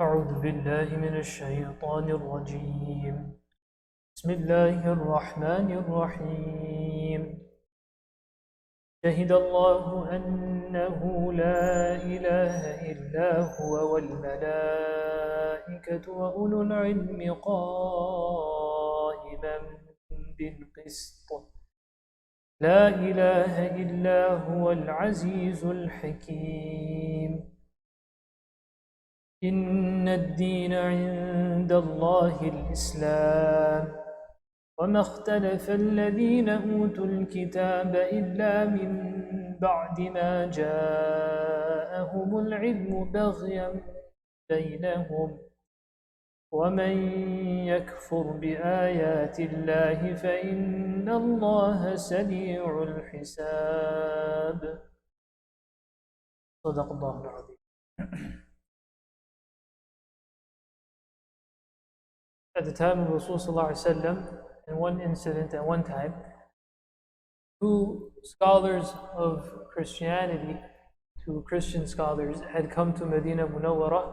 أعوذ بالله من الشيطان الرجيم بسم الله الرحمن الرحيم شهد الله أنه لا إله إلا هو والملائكة وأولو العلم قائما بالقسط لا إله إلا هو العزيز الحكيم إن الدين عند الله الإسلام وما اختلف الذين أوتوا الكتاب إلا من بعد ما جاءهم العلم بغيا بينهم ومن يكفر بآيات الله فإن الله سريع الحساب صدق الله العظيم. At the time of Rasulullah, in one incident at one time, two scholars of Christianity, two Christian scholars, had come to Medina Munawwara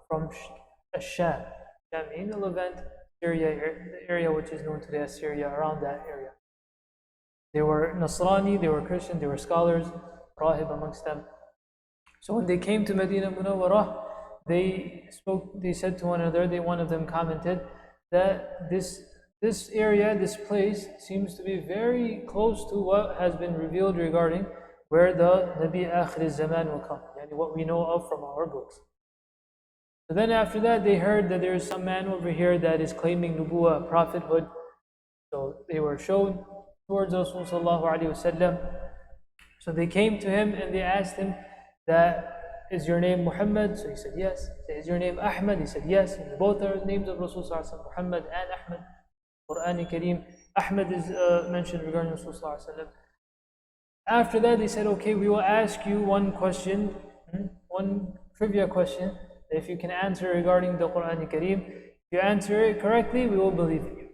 from Sham. Sham in the Levant, Syria, the area which is known today as Syria, around that area. They were Nasrani, they were Christian, they were scholars, Rahib amongst them. So when they came to Medina Munawwara, they said to one another, one of them commented that this area, this place, seems to be very close to what has been revealed regarding where the Nabi Akhir Zaman will come, and what we know of from our books. So then after that, they heard that there is some man over here that is claiming nubuwah, prophethood. So they were shown towards Rasulullah. So they came to him and they asked him that, is your name Muhammad? So he said yes. Is your name Ahmad? He said yes. And both are names of Rasulullah, Muhammad and Ahmad. Quran Kareem, Ahmad is mentioned regarding Rasulullah. After that, they said, okay, we will ask you one question, one trivia question. If you can answer regarding the Quran Kareem, if you answer it correctly, we will believe in you,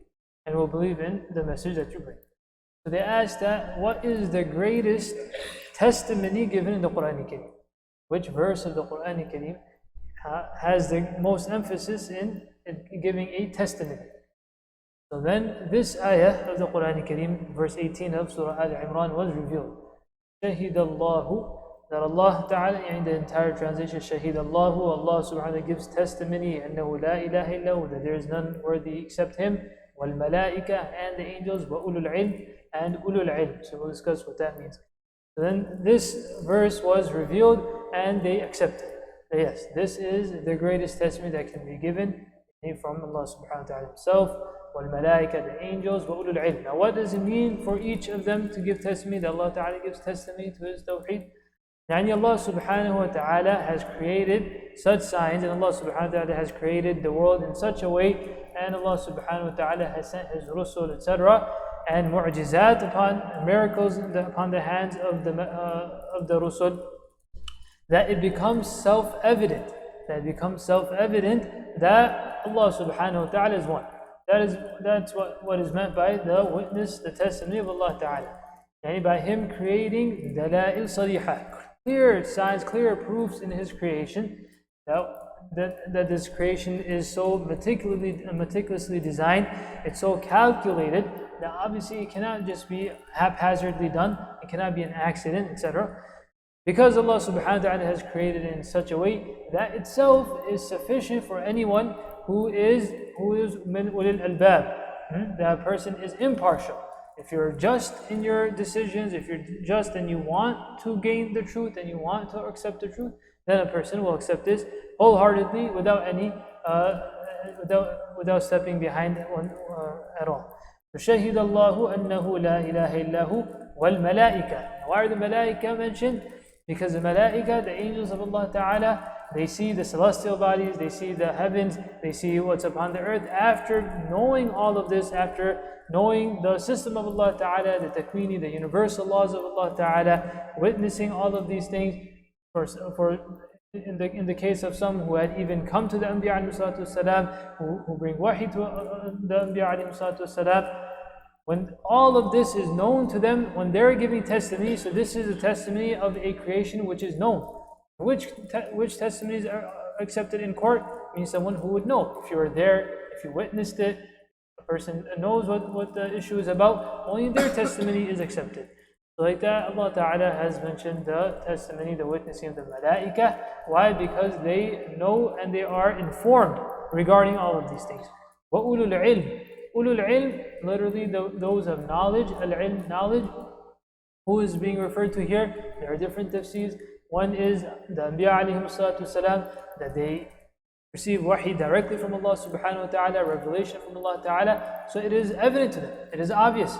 and we'll believe in the message that you bring. So they asked that, what is the greatest testimony given in the Quran Kareem? Which verse of the Quran Kareem has the most emphasis in giving a testimony? So then this ayah of the Quran Kareem, verse 18 of Surah Al-Imran, was revealed. Shahid Allahu, that Allah Ta'ala, in the entire translation, Shahid Allahu, Allah Subhanahu gives testimony, annahu la ilaha illahu, that there is none worthy except Him, wal malaika, and the angels, wa ulul ilm, and ulul ilm. So we'll discuss what that means. So then this verse was revealed and they accepted. Yes, this is the greatest testimony that can be given from Allah subhanahu wa ta'ala Himself, wal malaika, the angels, wa ulul ilm. Now what does it mean for each of them to give testimony, that Allah ta'ala gives testimony to His tawheed? Yani Allah subhanahu wa ta'ala has created such signs, and Allah subhanahu wa ta'ala has created the world in such a way, and Allah subhanahu wa ta'ala has sent His Rusul, etc., and mu'jizat, upon miracles upon the hands of the Rusul, that it becomes self-evident, that Allah subhanahu wa ta'ala is one. That's what is meant by the witness, the testimony of Allah ta'ala. Yani by Him creating dala'il sarihah, clear signs, clear proofs in His creation, that this creation is so meticulously designed, it's so calculated, that obviously it cannot just be haphazardly done, it cannot be an accident, etc. Because Allah subhanahu wa ta'ala has created it in such a way that itself is sufficient for anyone who is min ulil albab. That person is impartial. If you're just in your decisions, if you're just and you want to gain the truth and you want to accept the truth, then a person will accept this wholeheartedly without any without stepping behind one at all. فَشَهِدَ اللَّهُ أَنَّهُ لَا إِلَهَ إِلَّا هُ وَالْمَلَائِكَةِ. Why are the malaika mentioned? Because the malaika, the angels of Allah Ta'ala, they see the celestial bodies, they see the heavens, they see what's upon the earth. After knowing all of this, after knowing the system of Allah Ta'ala, the takwini, the universal laws of Allah Ta'ala, witnessing all of these things, in the case of some who had even come to the Anbiya alayhi salatu wasalam, who bring wahi to the Anbiya alayhi salatu wasalam, when all of this is known to them, when they're giving testimony, so this is a testimony of a creation which is known. Which testimonies are accepted in court? means someone who would know. If you were there, if you witnessed it, a person knows what the issue is about, only their testimony is accepted. So like that, Allah Ta'ala has mentioned the testimony, the witnessing of the malaika. Why? Because they know and they are informed regarding all of these things. وَأُولُو الْعِلْمِ Ulul ilm, literally those of knowledge, al-ilm, knowledge. Who is being referred to here? There are different tafseers. One is the Anbiya alayhim salatu wasalam, that they receive wahi directly from Allah subhanahu wa ta'ala, revelation from Allah ta'ala. So it is evident to them, it is obvious.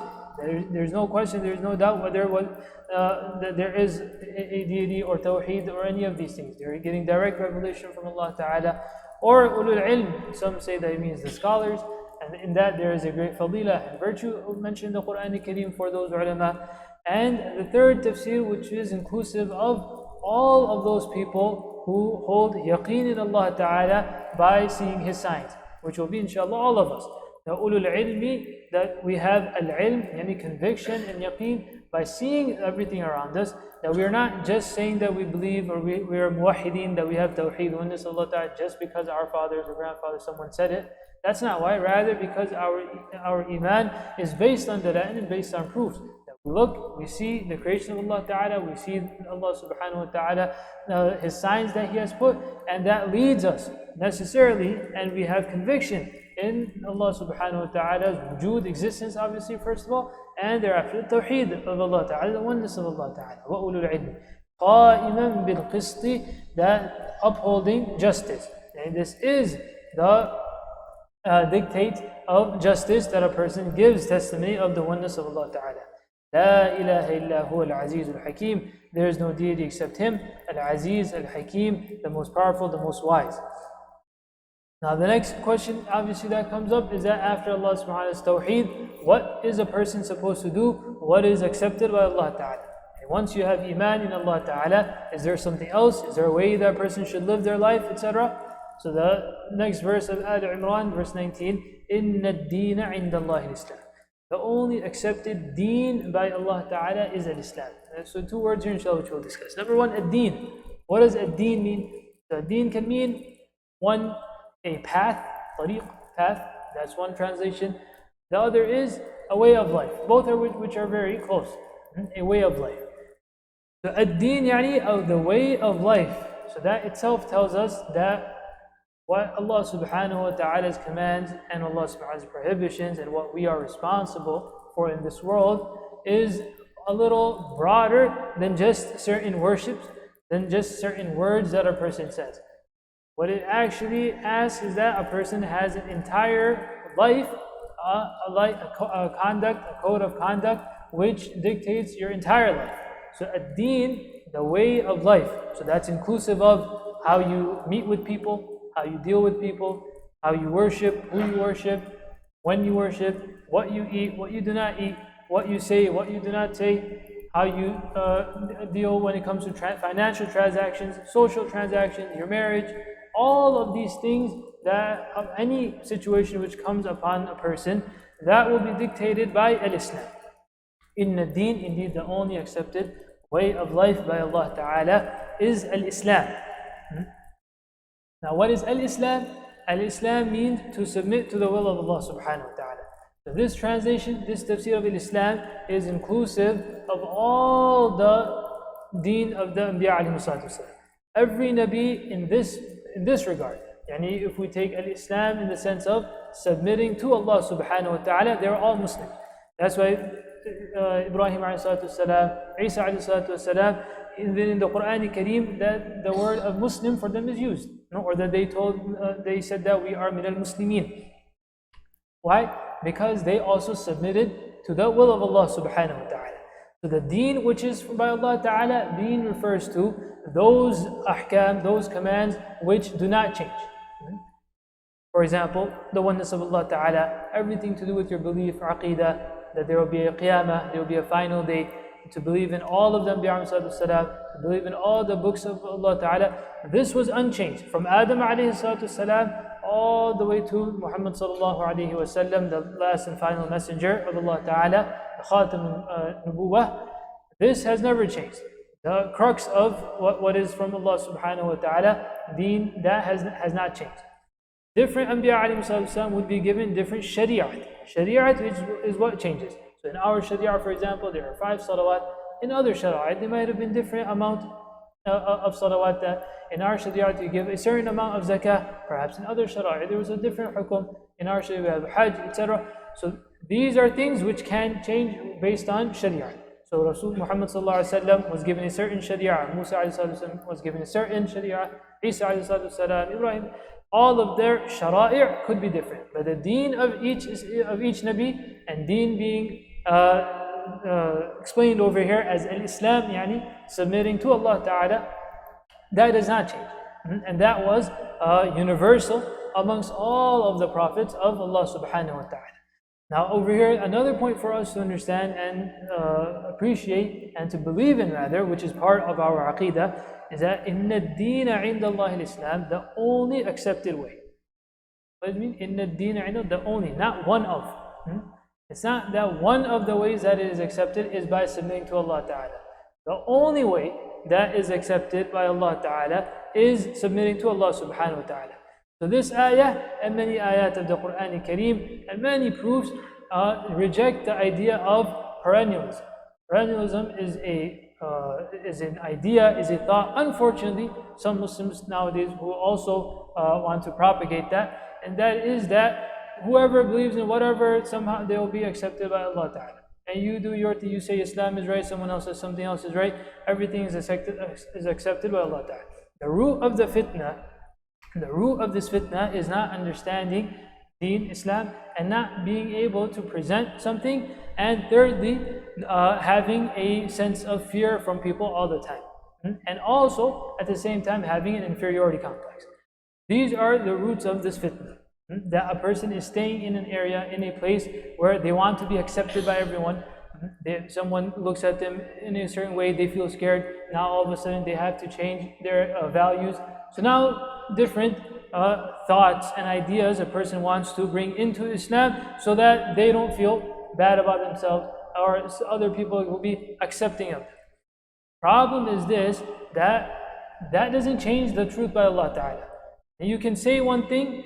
There's no question, there's no doubt whether that there is a deity or tawheed or any of these things. They're getting direct revelation from Allah ta'ala. Or ulul ilm, some say that it means the scholars. And in that there is a great fadilah and virtue mentioned in the Quran Kareem for those ulama. And the third tafsir, which is inclusive of all of those people who hold yaqeen in Allah Ta'ala by seeing His signs, which will be inshallah all of us. The ulul ilmi, that we have al-ilm, yani conviction and yaqeen, by seeing everything around us, that we are not just saying that we believe or we are muwahideen, that we have tawheed, oneness of Allah Ta'ala, just because our fathers or grandfathers, someone said it. That's not why, rather because our iman is based on dalail and based on proofs. That we look, we see the creation of Allah Ta'ala, we see Allah Subhanahu wa Ta'ala, His signs that He has put, and that leads us necessarily, and we have conviction in Allah Subhanahu wa Ta'ala's wujud, existence obviously first of all, and thereafter the tawheed of Allah Ta'ala, the oneness of Allah Ta'ala. وَأُولُو الْعِلْمِ قَائِمًا بِالْقِسْطِ, that upholding justice. And this is the dictate of justice, that a person gives testimony of the oneness of Allah Ta'ala. La ilaha illa huwa al-aziz al-hakim. There is no deity except Him, al-aziz, al-hakim, the most powerful, the most wise. Now the next question obviously that comes up is that after Allah subhanahu wa ta'ala's tawheed, what is a person supposed to do? What is accepted by Allah Ta'ala? And once you have iman in Allah Ta'ala, is there something else? Is there a way that a person should live their life, etc.? So the next verse of Al Imran, verse 19, إِنَّ الدِّينَ عِنْدَ اللَّهِ الْإِسْلَامِ. The only accepted deen by Allah Ta'ala is al-Islam. So two words here inshallah which we'll discuss. Number one, ad-deen. What does ad-deen mean? So ad-deen can mean one, a path, tariq, path. That's one translation. The other is a way of life. Both are which are very close. A way of life. So ad-deen yani the way of life. So that itself tells us that what Allah subhanahu wa ta'ala's commands and Allah subhanahu wa ta'ala's prohibitions and what we are responsible for in this world is a little broader than just certain worships, than just certain words that a person says. What it actually asks is that a person has an entire life, a conduct, a code of conduct which dictates your entire life. So ad-deen, the way of life. So that's inclusive of how you meet with people, how you deal with people, how you worship, who you worship, when you worship, what you eat, what you do not eat, what you say, what you do not say, how you deal when it comes to financial transactions, social transactions, your marriage, all of these things, that of any situation which comes upon a person, that will be dictated by al-Islam. Inna deen, indeed the only accepted way of life by Allah Ta'ala is al-Islam. Now what is al-Islam? Al-Islam means to submit to the will of Allah subhanahu wa ta'ala. So this translation, this tafsir of al-Islam is inclusive of all the deen of the Anbiya alayhi salatu wasalam. Every Nabi in this regard, yani if we take al-Islam in the sense of submitting to Allah subhanahu wa ta'ala, they're all Muslims. That's why Ibrahim alayhi salatu wasalam, Isa alayhi salatu wasalam, even in the Quran Kareem, that the word of Muslim for them is used. Or that they said that we are min al-Muslimin. Why? Because they also submitted to the will of Allah subhanahu wa ta'ala. So the deen which is by Allah ta'ala, deen refers to those ahkam, those commands which do not change. For example, the oneness of Allah ta'ala, everything to do with your belief, aqidah, that there will be a qiyamah, there will be a final day, to believe in all of them, to believe in all the books of Allah Ta'ala. This was unchanged. From Adam alayhi salatu wasalam all the way to Muhammad sallallahu alayhi wasallam, the last and final messenger of Allah Ta'ala, the Khatam Nubuwah. This has never changed. The crux of what is from Allah subhanahu wa ta'ala, deen, that has not changed. Different Anbiya alayhi salam would be given different shari'at. Shari'at is what changes. So in our shari'ah, for example, there are 5 salawat. In other shari'at, there might have been different amount of salawat that in our shari'at you give a certain amount of zakah. Perhaps in other shari'at there was a different hukum. In our shari'ah we have hajj, etc. So these are things which can change based on shari'at. So Rasul Muhammad was given a certain shari'ah, Musa was given a certain shari'ah, Isa Ibrahim. All of their shara'i' could be different, but the deen of each Nabi, and deen being explained over here as al-Islam, yani submitting to Allah Ta'ala, that does not change. And that was universal amongst all of the prophets of Allah Subhanahu wa Ta'ala. Now over here, another point for us to understand and appreciate and to believe in rather, which is part of our aqidah, is that inna ad-deena 'inda Allah al-Islam, the only accepted way. What does it mean? Inna ad-deena 'inda, the only, not one of. It's not that one of the ways that it is accepted is by submitting to Allah Ta'ala. The only way that is accepted by Allah Ta'ala is submitting to Allah Subhanahu wa Ta'ala. So this ayah and many ayat of the Quran Kareem and many proofs reject the idea of perennialism. Perennialism is an idea, is a thought. Unfortunately, some Muslims nowadays who also want to propagate that, and that is that whoever believes in whatever, somehow they will be accepted by Allah Ta'ala. And you do your thing, you say Islam is right, someone else says something else is right, everything is accepted by Allah Ta'ala. The root of this fitna is not understanding Deen, Islam, and not being able to present something, and thirdly, having a sense of fear from people all the time. And also, at the same time, having an inferiority complex. These are the roots of this fitna. That a person is staying in an area, in a place where they want to be accepted by everyone. Someone looks at them in a certain way, they feel scared. Now all of a sudden they have to change their values. So now different thoughts and ideas a person wants to bring into Islam so that they don't feel bad about themselves or other people will be accepting of them. Problem is this, that doesn't change the truth by Allah Ta'ala. And you can say one thing,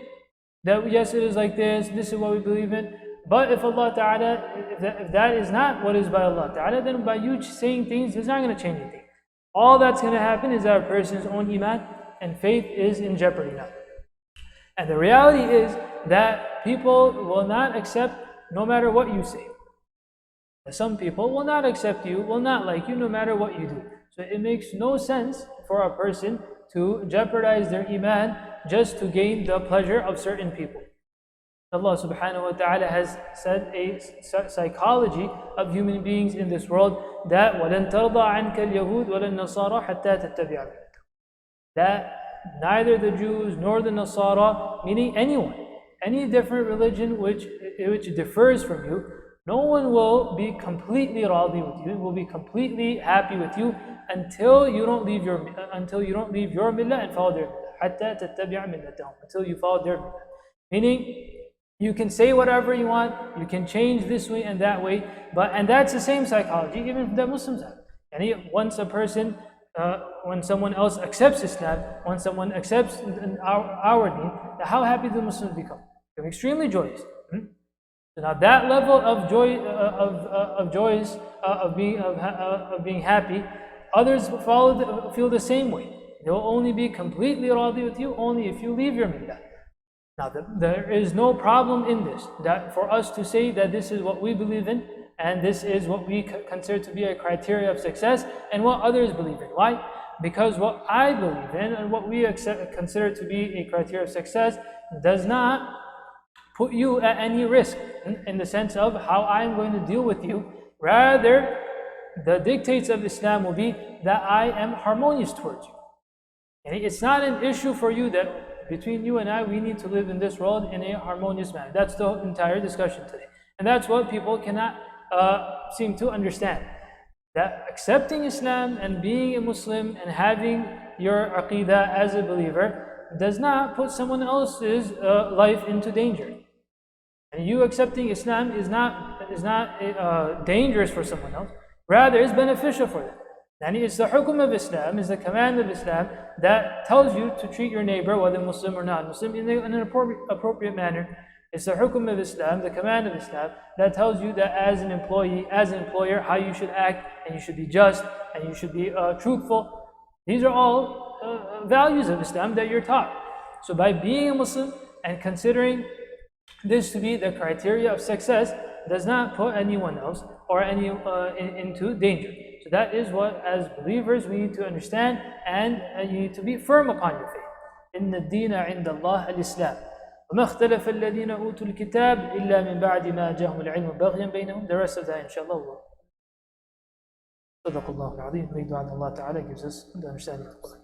that yes, it is like this is what we believe in, but if Allah Ta'ala, if that is not what is by Allah Ta'ala, then by you saying things, it's not going to change anything. All that's going to happen is that a person's own iman and faith is in jeopardy now. And the reality is that people will not accept no matter what you say. Some people will not accept you, will not like you no matter what you do. So it makes no sense for a person to jeopardize their iman just to gain the pleasure of certain people. Allah Subhanahu wa Ta'ala has said a psychology of human beings in this world that وَلَن تَرْضَى عَنْكَ الْيَهُودُ وَلَا النَّصَارَى حَتَّى تَتَّبِعَ مِلَّتَهُمْ. That neither the Jews nor the Nasara, meaning anyone, any different religion which differs from you, no one will be completely radi with you, will be completely happy with you until you don't leave your millah and follow their millah. حَتَّى تَتَّبِعَ مِلَّتَهُمْ, until you follow their millah. Meaning, you can say whatever you want, you can change this way and that way, and that's the same psychology even that Muslims have. And once a person, when someone else accepts Islam, when someone accepts our deen, how happy do Muslims become? They're extremely joyous. So now that level of joy, of being happy, others feel the same way. They will only be completely radi with you only if you leave your millah. Now there is no problem in this, that for us to say that this is what we believe in and this is what we consider to be a criteria of success and what others believe in. Why? Because what I believe in and what we consider to be a criteria of success does not put you at any risk in the sense of how I'm going to deal with you. Rather, the dictates of Islam will be that I am harmonious towards you. And it's not an issue for you that between you and I, we need to live in this world in a harmonious manner. That's the entire discussion today. And that's what people cannot seem to understand. That accepting Islam and being a Muslim and having your aqidah as a believer does not put someone else's life into danger. And you accepting Islam is not dangerous for someone else. Rather, it's beneficial for them. Yani it's the hukum of Islam, is the command of Islam that tells you to treat your neighbor, whether Muslim or not Muslim, in an appropriate manner. It's the hukum of Islam, the command of Islam, that tells you that as an employee, as an employer, how you should act, and you should be just, and you should be truthful. These are all values of Islam that you're taught. So by being a Muslim and considering this to be the criteria of success does not put anyone else or into danger. So that is what, as believers, we need to understand, and you need to be firm upon your faith. إن الدين عند الله الإسلام وما اختلف الذين أوتوا الكتاب إلا من بعد ما جاءهم العلم بغيا بينهم. The rest of that, inshallah. صدق الله العظيم. May dua Allah Ta'ala gives us the understanding of the Quran.